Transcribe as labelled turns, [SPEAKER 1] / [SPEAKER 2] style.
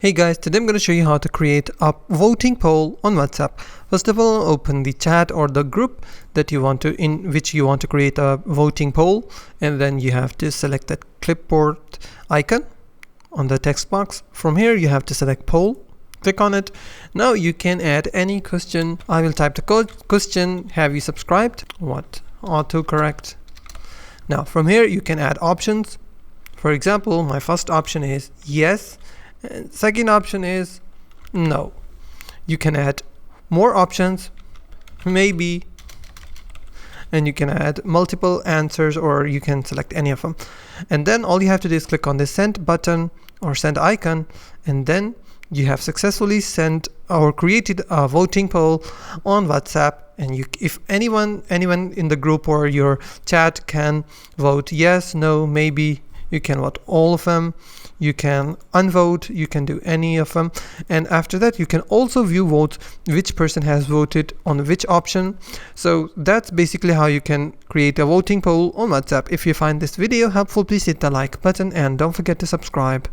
[SPEAKER 1] Hey guys, today I'm going to show you how to create a voting poll on WhatsApp. First of all, open the chat or the group that you want to, in which you want to create a voting poll, and then you have to select that clipboard icon on the text box. From here, you have to select poll. Click on it. Now you can add any question. I will type the question. Have you subscribed? What? Autocorrect. Now from here, you can add options. For example, my first option is yes. And second option is no. You can add more options, maybe, and you can add multiple answers, or you can select any of them. And then all you have to do is click on the send button or send icon, and then you have successfully sent or created a voting poll on WhatsApp. And if anyone in the group or your chat can vote yes, no, maybe, you can vote all of them. You can unvote, you can do any of them. And after that, you can also view votes, which person has voted on which option. So that's basically how you can create a voting poll on WhatsApp. If you find this video helpful, please hit the like button and don't forget to subscribe.